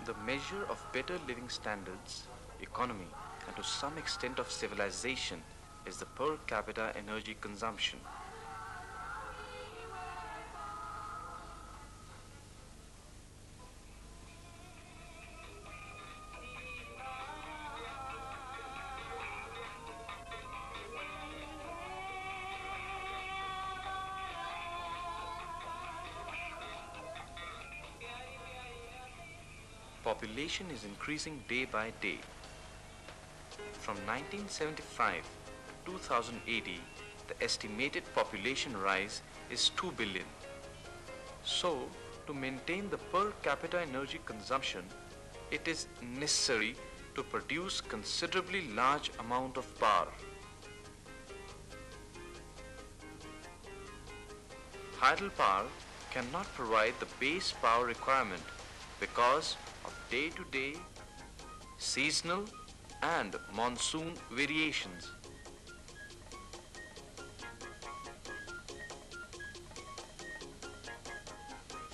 The measure of better living standards, economy, and to some extent of civilization is the per capita energy consumption. Population is increasing day by day. From 1975 to 2080, the estimated population rise is 2 billion. So, to maintain the per capita energy consumption, it is necessary to produce considerably large amount of power. Hydel power cannot provide the base power requirement because of day-to-day, seasonal and monsoon variations.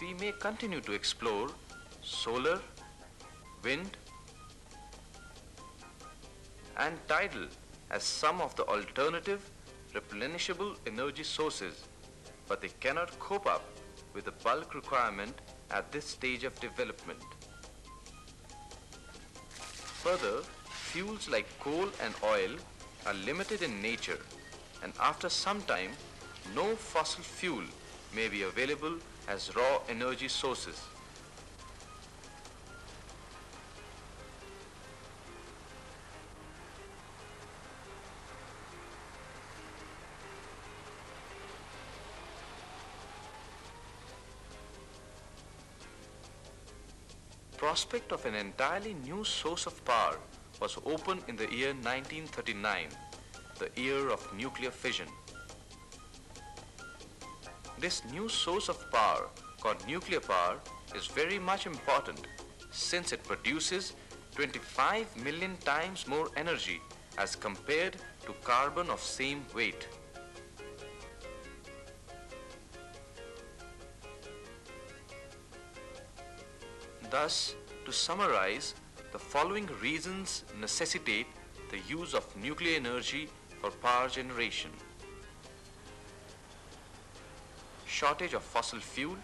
We may continue to explore solar, wind and tidal as some of the alternative replenishable energy sources, but they cannot cope up with the bulk requirement at this stage of development. Further, fuels like coal and oil are limited in nature, and after some time, no fossil fuel may be available as raw energy sources. Prospect of an entirely new source of power was opened in the year 1939, the year of nuclear fission. This new source of power, called nuclear power, is very much important since it produces 25 million times more energy as compared to carbon of same weight. Thus, to summarize, the following reasons necessitate the use of nuclear energy for power generation. Shortage of fossil fuel,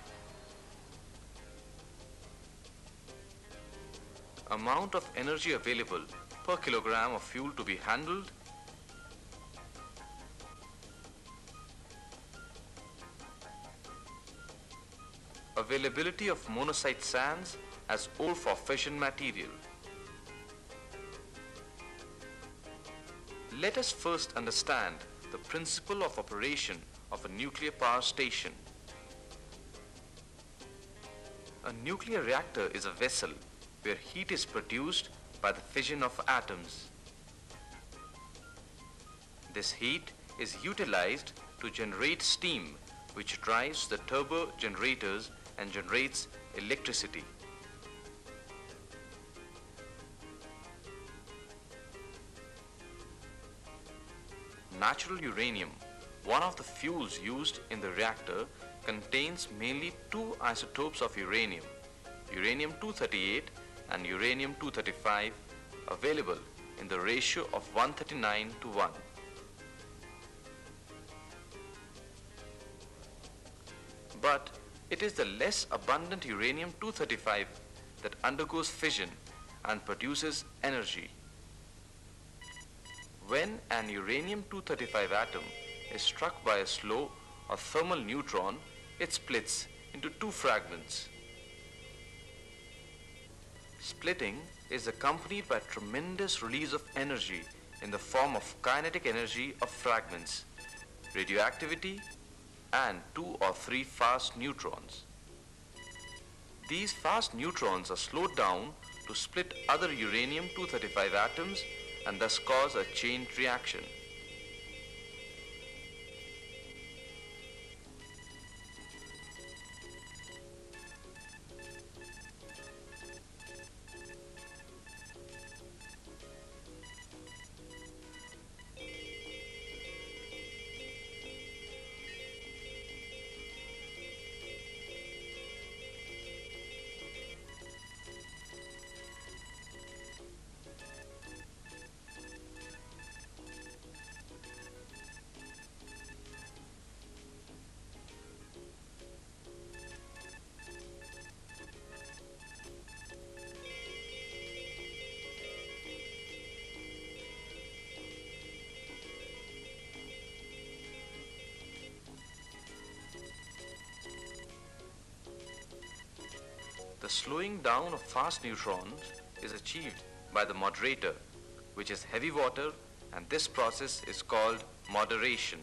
amount of energy available per kilogram of fuel to be handled, availability of monazite sands as ore for fission material. Let us first understand the principle of operation of a nuclear power station. A nuclear reactor is a vessel where heat is produced by the fission of atoms. This heat is utilized to generate steam, which drives the turbo generators and generates electricity. Natural uranium, one of the fuels used in the reactor, contains mainly two isotopes of uranium, uranium-238 and uranium-235, available in the ratio of 139 to 1. But it is the less abundant uranium-235 that undergoes fission and produces energy. When an uranium-235 atom is struck by a slow or thermal neutron, it splits into two fragments. Splitting is accompanied by tremendous release of energy in the form of kinetic energy of fragments, radioactivity, and 2 or 3 fast neutrons. These fast neutrons are slowed down to split other uranium-235 atoms and thus cause a chain reaction. slowing down of fast neutrons is achieved by the moderator, which is heavy water, and this process is called moderation.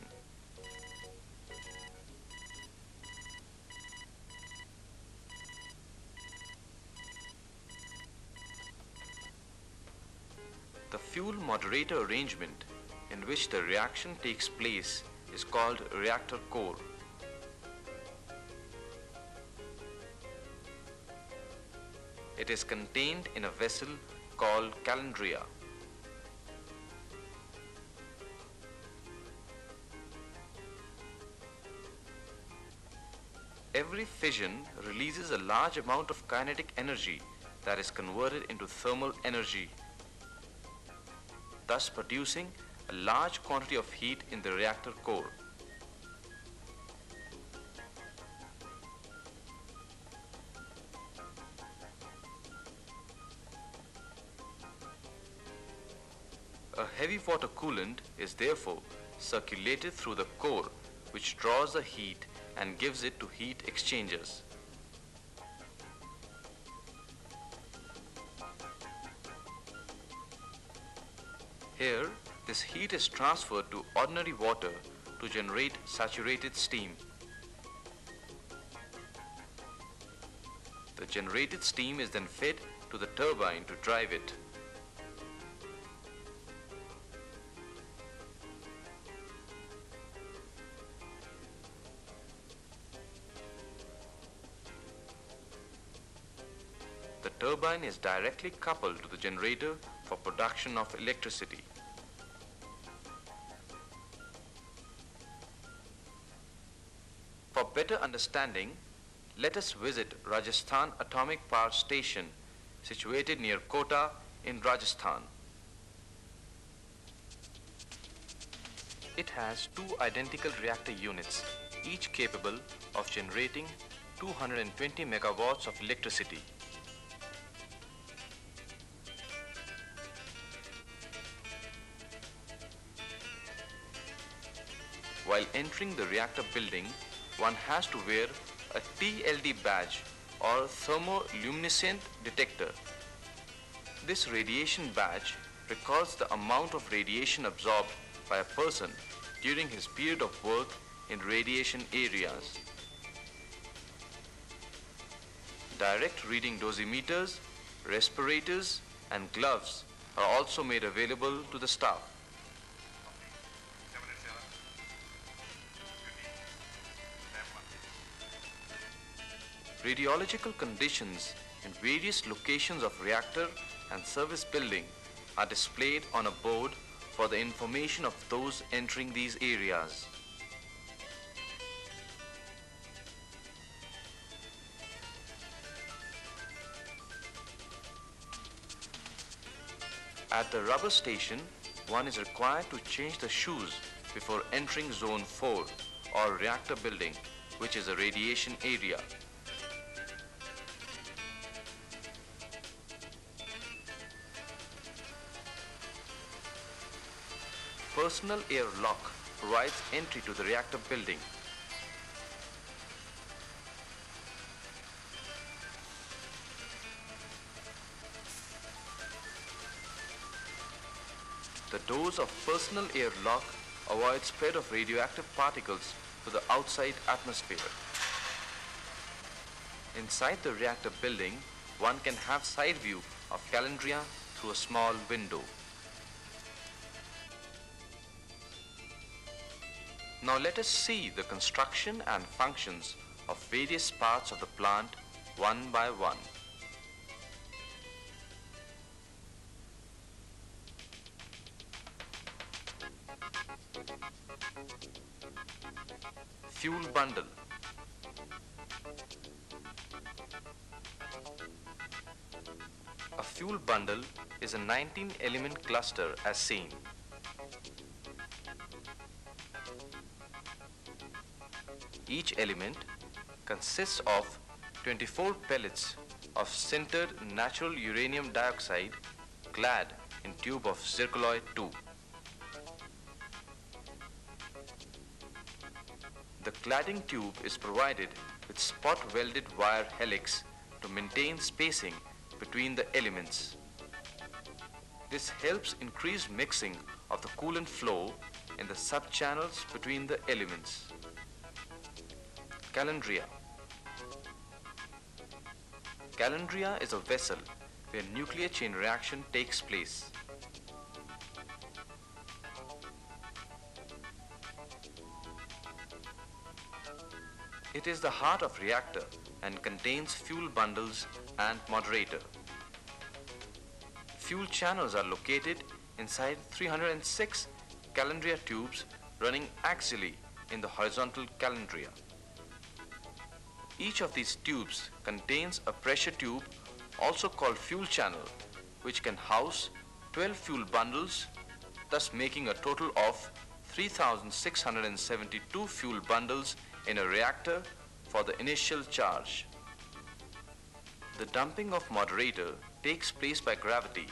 The fuel moderator arrangement in which the reaction takes place is called reactor core. It is contained in a vessel called calandria. Every fission releases a large amount of kinetic energy that is converted into thermal energy, thus producing a large quantity of heat in the reactor core. A heavy water coolant is therefore circulated through the core, which draws the heat and gives it to heat exchangers. Here, this heat is transferred to ordinary water to generate saturated steam. The generated steam is then fed to the turbine to drive it. The turbine is directly coupled to the generator for production of electricity. For better understanding, let us visit Rajasthan Atomic Power Station, situated near Kota in Rajasthan. It has two identical reactor units, each capable of generating 220 megawatts of electricity. While entering the reactor building, one has to wear a TLD badge or thermoluminescent detector. This radiation badge records the amount of radiation absorbed by a person during his period of work in radiation areas. Direct reading dosimeters, respirators, and gloves are also made available to the staff. Radiological conditions in various locations of reactor and service building are displayed on a board for the information of those entering these areas. At the rubber station, one is required to change the shoes before entering Zone 4 or reactor building, which is a radiation area. Personal air lock provides entry to the reactor building. The doors of personal air lock avoid spread of radioactive particles to the outside atmosphere. Inside the reactor building, one can have side view of calandria through a small window. Now let us see the construction and functions of various parts of the plant one by one. Fuel bundle. A fuel bundle is a 19-element cluster as seen. Each element consists of 24 pellets of sintered natural uranium dioxide clad in tube of zircaloy 2. The cladding tube is provided with spot welded wire helix to maintain spacing between the elements. This helps increase mixing of the coolant flow in the subchannels between the elements. Calandria. Calandria is a vessel where nuclear chain reaction takes place. It is the heart of reactor and contains fuel bundles and moderator. Fuel channels are located inside 306 calandria tubes running axially in the horizontal calandria. Each of these tubes contains a pressure tube, also called fuel channel, which can house 12 fuel bundles, thus making a total of 3,672 fuel bundles in a reactor for the initial charge. The dumping of moderator takes place by gravity.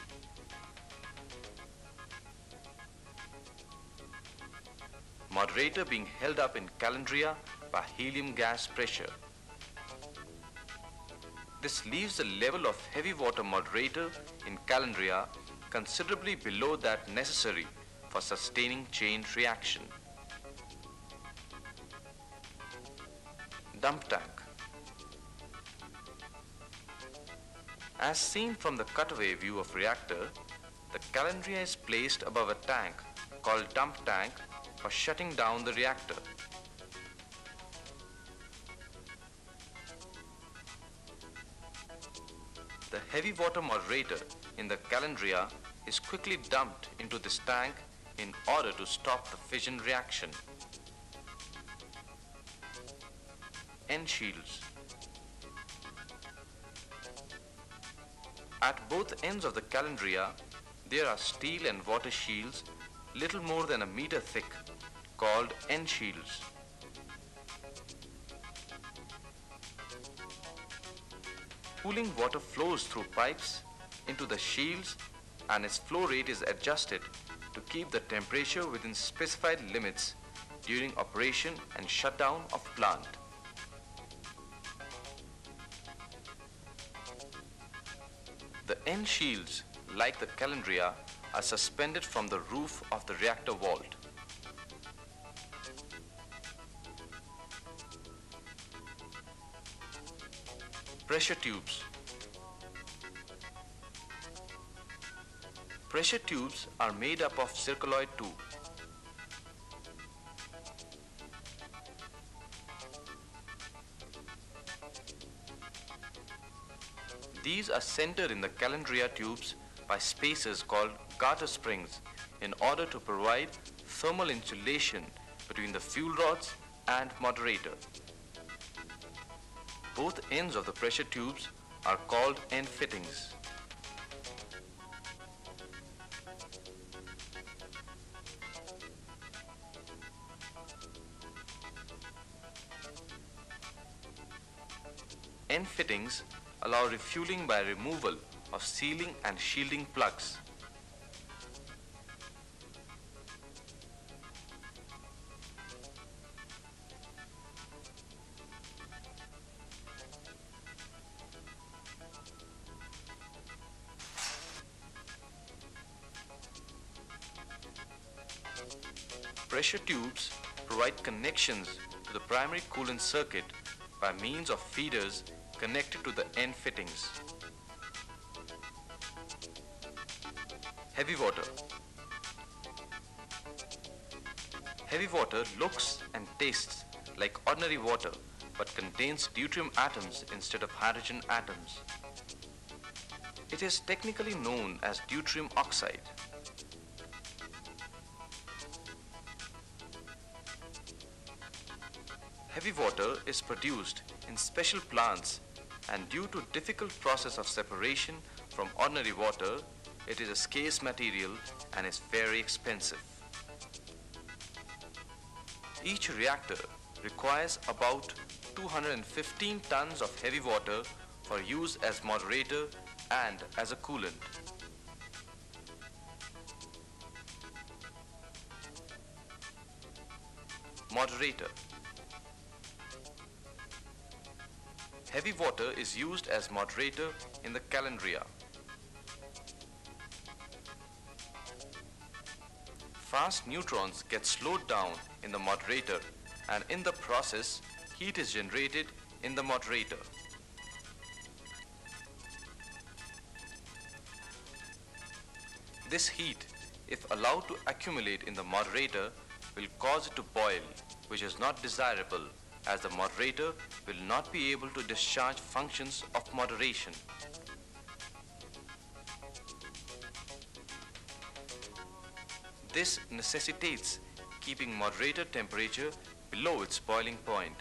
Moderator being held up in calandria by helium gas pressure. This leaves the level of heavy water moderator in calandria considerably below that necessary for sustaining chain reaction. Dump tank. As seen from the cutaway view of reactor, the calandria is placed above a tank called dump tank for shutting down the reactor. The heavy water moderator in the calandria is quickly dumped into this tank in order to stop the fission reaction. End shields. At both ends of the calandria, there are steel and water shields little more than a meter thick, called end shields. Cooling water flows through pipes into the shields and its flow rate is adjusted to keep the temperature within specified limits during operation and shutdown of plant. The end shields, like the calandria, are suspended from the roof of the reactor vault. Pressure tubes. Pressure tubes are made up of circuloid tube. These are centered in the calandria tubes by spacers called garter springs in order to provide thermal insulation between the fuel rods and moderator. Both ends of the pressure tubes are called end fittings. End fittings allow refueling by removal of sealing and shielding plugs. Pressure tubes provide connections to the primary coolant circuit by means of feeders connected to the end fittings. Heavy water. Heavy water looks and tastes like ordinary water but contains deuterium atoms instead of hydrogen atoms. It is technically known as deuterium oxide. Heavy water is produced in special plants and due to difficult process of separation from ordinary water, it is a scarce material and is very expensive. Each reactor requires about 215 tons of heavy water for use as moderator and as a coolant. Moderator. Heavy water is used as moderator in the calandria. Fast neutrons get slowed down in the moderator, and in the process, heat is generated in the moderator. This heat, if allowed to accumulate in the moderator, will cause it to boil, which is not desirable, as the moderator will not be able to discharge functions of moderation. This necessitates keeping moderator temperature below its boiling point.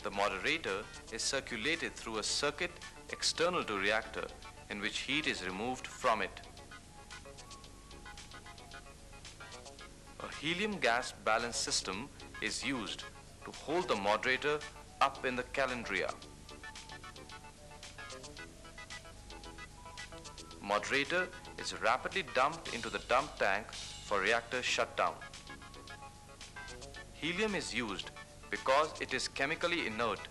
The moderator is circulated through a circuit external to reactor in which heat is removed from it. A helium gas balance system is used to hold the moderator up in the calandria. Moderator is rapidly dumped into the dump tank for reactor shutdown. Helium is used because it is chemically inert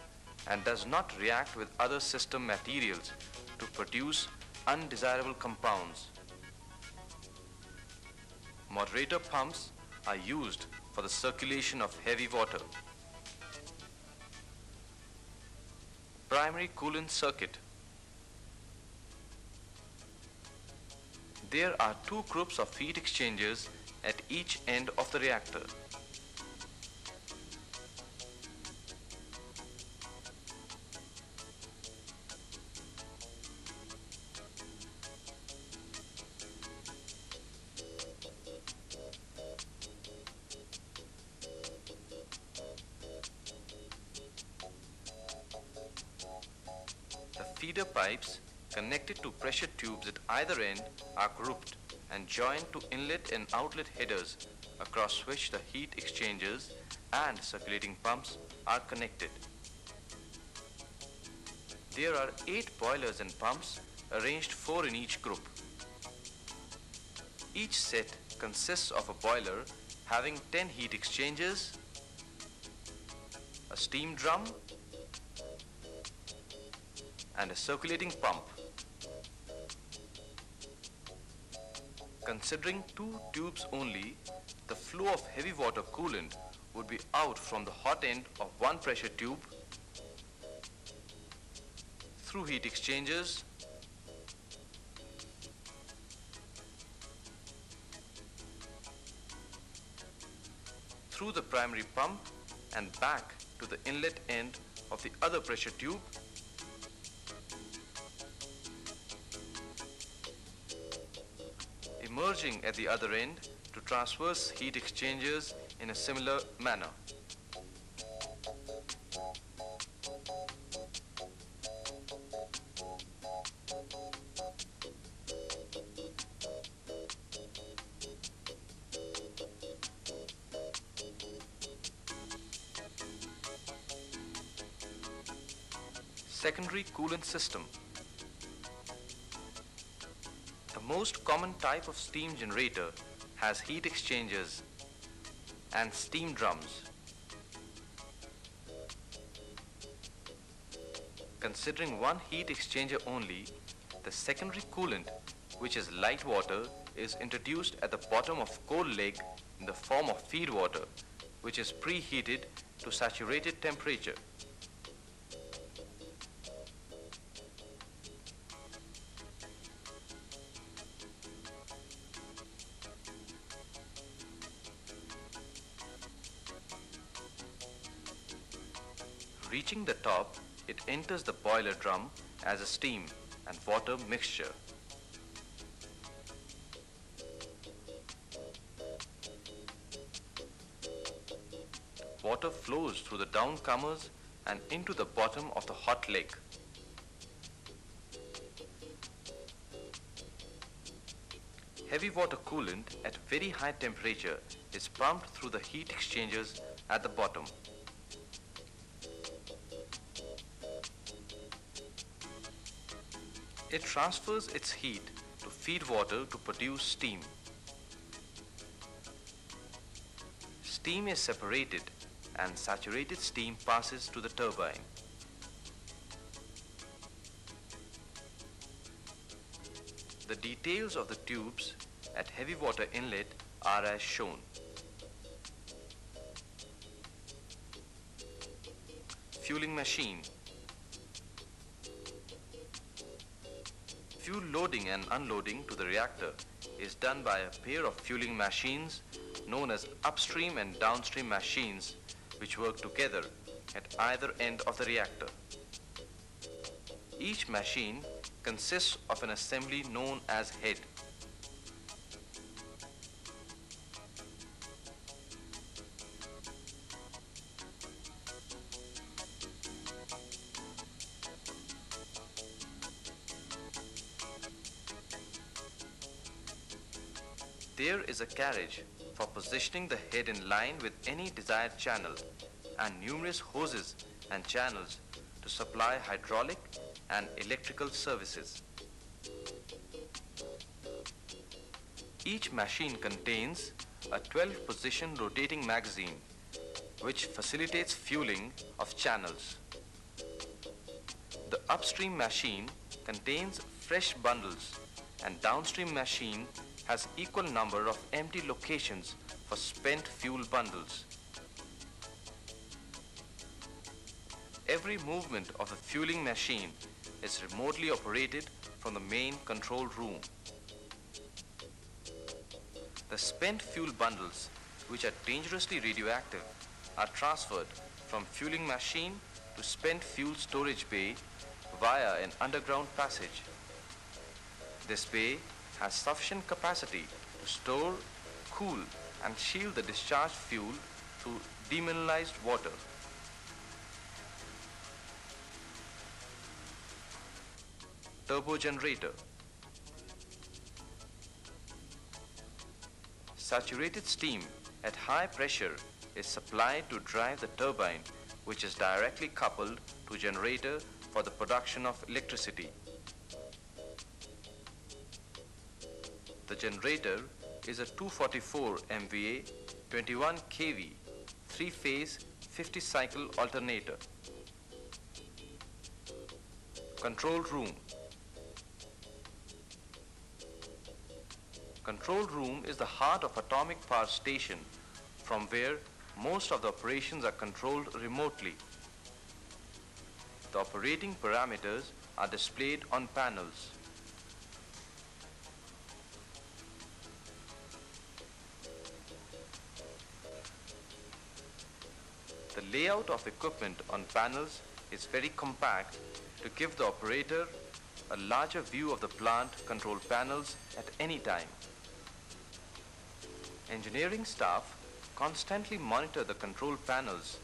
and does not react with other system materials to produce undesirable compounds. Moderator pumps are used for the circulation of heavy water. Primary coolant circuit. There are two groups of heat exchangers at each end of the reactor. The feeder pipes connected to pressure tubes at either end are grouped and joined to inlet and outlet headers across which the heat exchangers and circulating pumps are connected. There are 8 boilers and pumps arranged 4 in each group. Each set consists of a boiler having 10 heat exchangers, a steam drum, and a circulating pump. Considering 2 tubes only, the flow of heavy water coolant would be out from the hot end of one pressure tube through heat exchangers through the primary pump and back to the inlet end of the other pressure tube, emerging at the other end to transverse heat exchangers in a similar manner. Secondary coolant system. The most common type of steam generator has heat exchangers and steam drums. Considering one heat exchanger only, the secondary coolant, which is light water, is introduced at the bottom of coal leg in the form of feed water, which is preheated to saturated temperature. Reaching the top, it enters the boiler drum as a steam and water mixture. Water flows through the downcomers and into the bottom of the hot leg. Heavy water coolant at very high temperature is pumped through the heat exchangers at the bottom. It transfers its heat to feed water to produce steam. Steam is separated and saturated steam passes to the turbine. The details of the tubes at heavy water inlet are as shown. Fueling machine. Fuel loading and unloading to the reactor is done by a pair of fueling machines known as upstream and downstream machines, which work together at either end of the reactor. Each machine consists of an assembly known as head. There is a carriage for positioning the head in line with any desired channel, and numerous hoses and channels to supply hydraulic and electrical services. Each machine contains a 12-position rotating magazine which facilitates fueling of channels. The upstream machine contains fresh bundles, and downstream machine has equal number of empty locations for spent fuel bundles. Every movement of a fueling machine is remotely operated from the main control room. The spent fuel bundles, which are dangerously radioactive, are transferred from fueling machine to spent fuel storage bay via an underground passage. This bay has sufficient capacity to store, cool, and shield the discharged fuel through demineralized water. Turbo generator. Saturated steam at high pressure is supplied to drive the turbine, which is directly coupled to generator for the production of electricity. The generator is a 244 MVA, 21 kV, 3-phase, 50-cycle alternator. Control room. Control room is the heart of atomic power station, from where most of the operations are controlled remotely. The operating parameters are displayed on panels. The layout of equipment on panels is very compact to give the operator a larger view of the plant control panels at any time. Engineering staff constantly monitor the control panels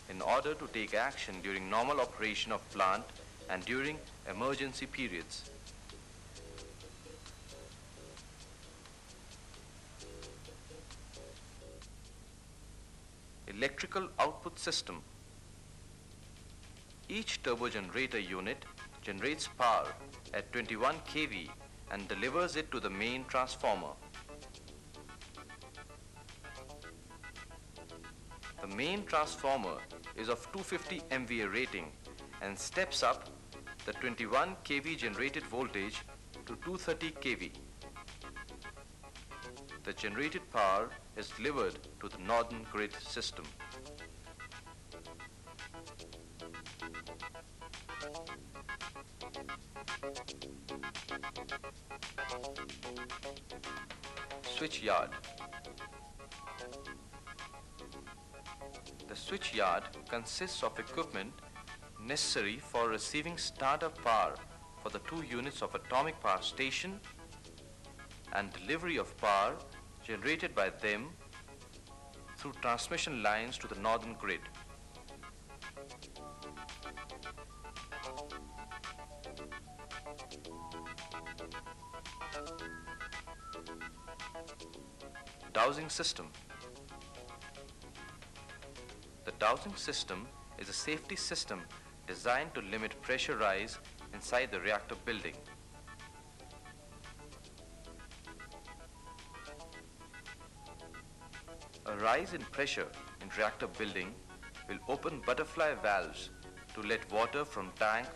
in order to take action during normal operation of plant and during emergency periods. Electrical output system. Each turbo generator unit generates power at 21 kV and delivers it to the main transformer. The main transformer is of 250 MVA rating and steps up the 21 kV generated voltage to 230 kV. The generated power is delivered to the northern grid system. Switch yard. The switch yard consists of equipment necessary for receiving startup power for the two units of atomic power station and delivery of power generated by them through transmission lines to the northern grid. Dowsing system. The dowsing system is a safety system designed to limit pressure rise inside the reactor building. A rise in pressure in reactor building will open butterfly valves to let water from tank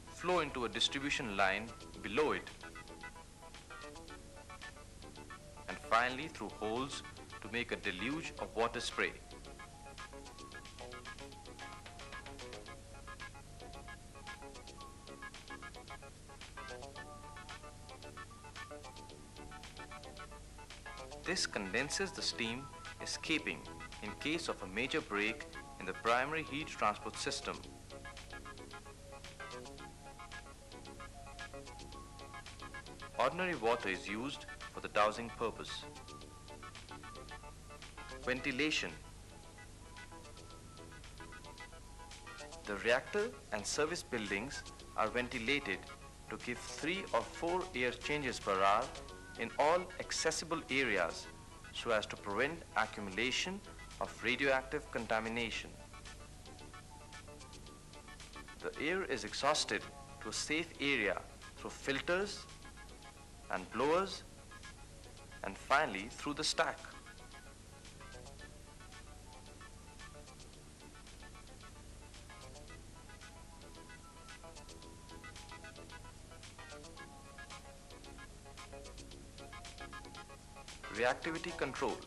flow into a distribution line below it. finely through holes to make a deluge of water spray. This condenses the steam escaping in case of a major break in the primary heat transport system. Ordinary water is used for the dousing purpose. Ventilation. The reactor and service buildings are ventilated to give 3 or 4 air changes per hour in all accessible areas so as to prevent accumulation of radioactive contamination. The air is exhausted to a safe area through filters and blowers, and finally through the stack. Reactivity control.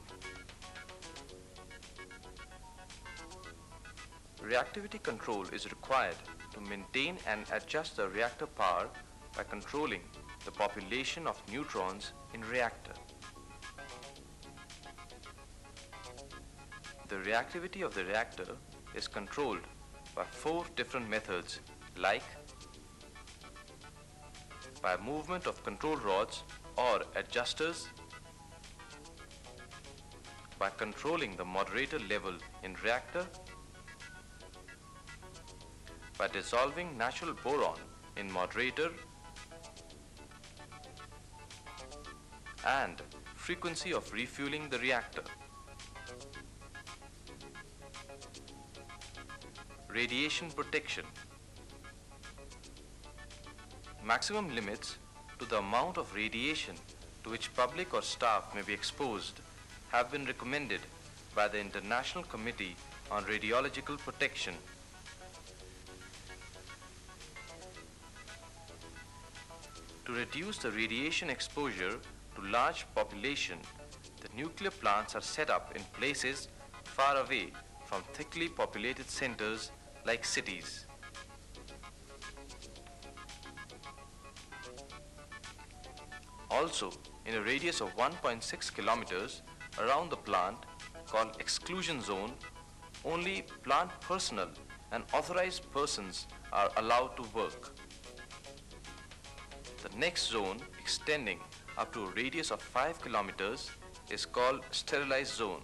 Reactivity control is required to maintain and adjust the reactor power by controlling the population of neutrons in reactor. The reactivity of the reactor is controlled by 4 different methods, like by movement of control rods or adjusters, by controlling the moderator level in reactor, by dissolving natural boron in moderator, and frequency of refueling the reactor. Radiation protection. Maximum limits to the amount of radiation to which public or staff may be exposed have been recommended by the International Committee on Radiological Protection. To reduce the radiation exposure to large population, the nuclear plants are set up in places far away from thickly populated centers like cities. Also, in a radius of 1.6 kilometers around the plant, called exclusion zone, only plant personnel and authorized persons are allowed to work. The next zone, extending up to a radius of 5 kilometers, is called sterilized zone.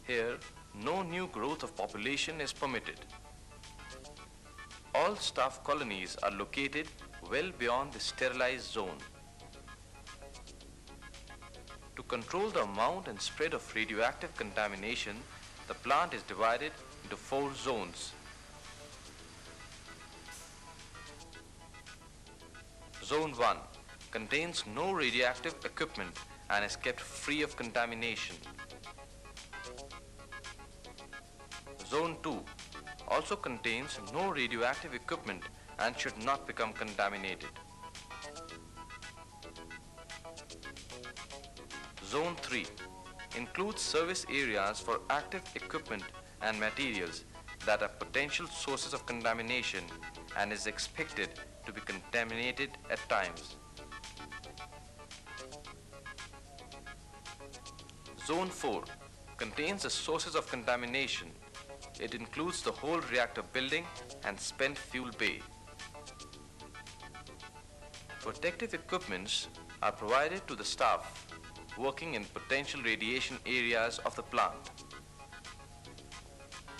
Here, no new growth of population is permitted. All staff colonies are located well beyond the sterilized zone. To control the amount and spread of radioactive contamination, the plant is divided into 4 zones. Zone 1 contains no radioactive equipment and is kept free of contamination. Zone 2 also contains no radioactive equipment and should not become contaminated. Zone 3 includes service areas for active equipment and materials that are potential sources of contamination and is expected to be contaminated at times. Zone 4 contains the sources of contamination. It includes the whole reactor building and spent fuel bay. Protective equipments are provided to the staff working in potential radiation areas of the plant.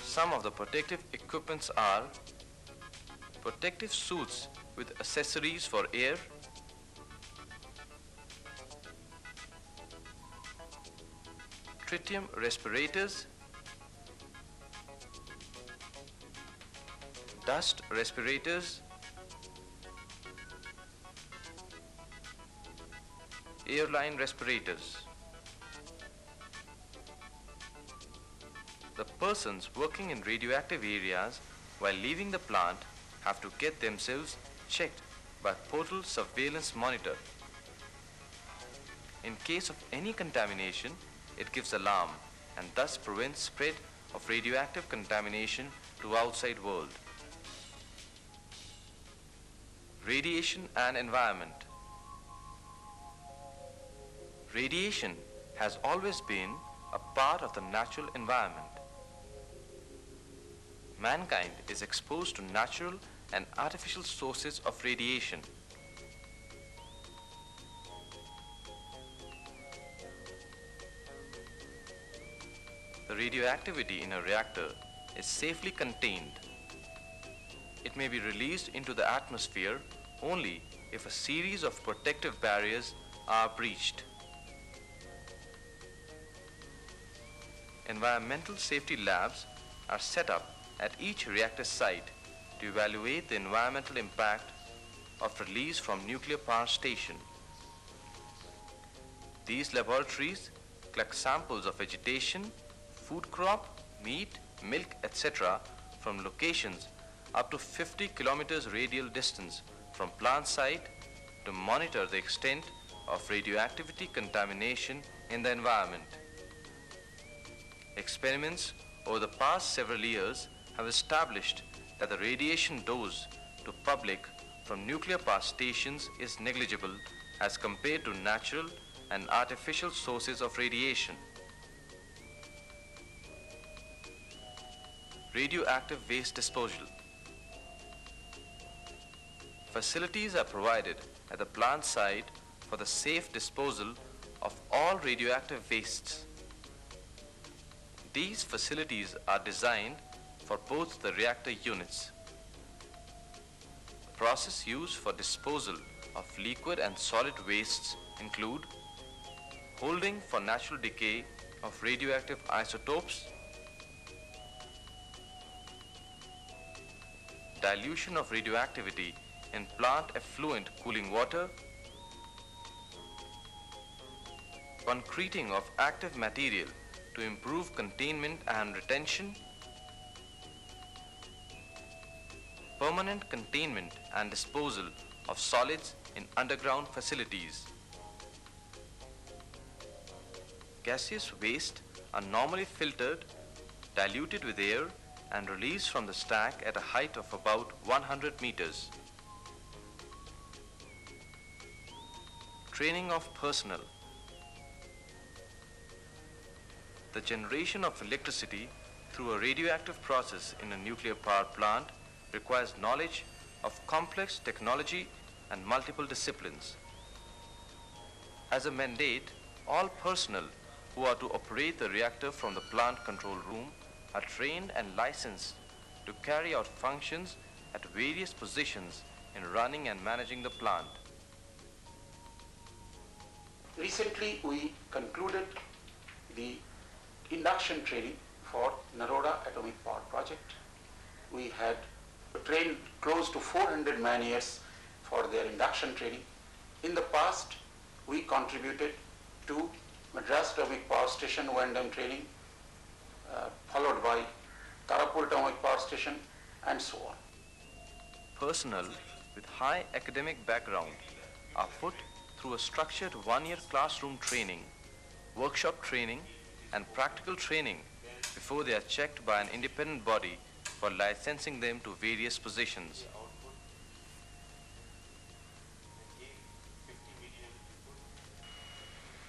Some of the protective equipments are protective suits with accessories for air, tritium respirators, dust respirators, airline respirators. The persons working in radioactive areas while leaving the plant have to get themselves checked by portal surveillance monitor. In case of any contamination, it gives alarm and thus prevents spread of radioactive contamination to outside world. Radiation and environment. Radiation has always been a part of the natural environment. Mankind is exposed to natural and artificial sources of radiation. The radioactivity in a reactor is safely contained. It may be released into the atmosphere only if a series of protective barriers are breached. Environmental safety labs are set up at each reactor site to evaluate the environmental impact of release from nuclear power station. These laboratories collect samples of vegetation, food crop, meat, milk, etc. from locations up to 50 kilometers radial distance from plant site to monitor the extent of radioactivity contamination in the environment. Experiments over the past several years have established that the radiation dose to public from nuclear power stations is negligible as compared to natural and artificial sources of radiation. Radioactive waste disposal. Facilities are provided at the plant site for the safe disposal of all radioactive wastes. These facilities are designed for both the reactor units. The process used for disposal of liquid and solid wastes include holding for natural decay of radioactive isotopes, dilution of radioactivity in plant effluent cooling water, concreting of active material to improve containment and retention, permanent containment and disposal of solids in underground facilities. Gaseous waste are normally filtered, diluted with air and released from the stack at a height of about 100 meters. Training of personnel. The generation of electricity through a radioactive process in a nuclear power plant requires knowledge of complex technology and multiple disciplines. As a mandate, all personnel who are to operate the reactor from the plant control room are trained and licensed to carry out functions at various positions in running and managing the plant. Recently, we concluded the induction training for Naroda Atomic Power Project. We had trained close to 400 man-years for their induction training. In the past, we contributed to Madras Atomic Power Station O&M training, followed by Tarapur Atomic Power Station, and so on. Personnel with high academic background are put through a structured one-year classroom training, workshop training, and practical training before they are checked by an independent body for licensing them to various positions.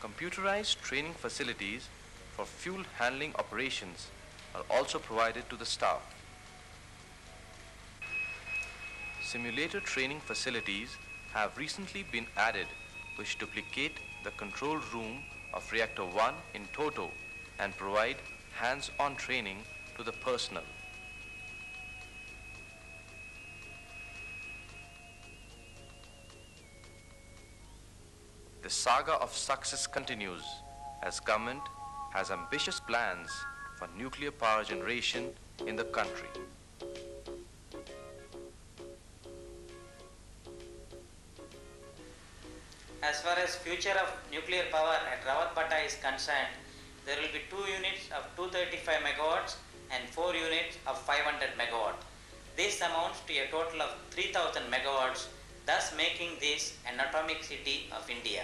Computerized training facilities for fuel handling operations are also provided to the staff. Simulator training facilities have recently been added which duplicate the control room of Reactor 1 in toto and provide hands-on training to the personnel. The saga of success continues as government has ambitious plans for nuclear power generation in the country. As far as future of nuclear power at Rawatpata is concerned, there will be 2 units of 235 megawatts and 4 units of 500 megawatts. This amounts to a total of 3000 megawatts, thus making this an atomic city of India.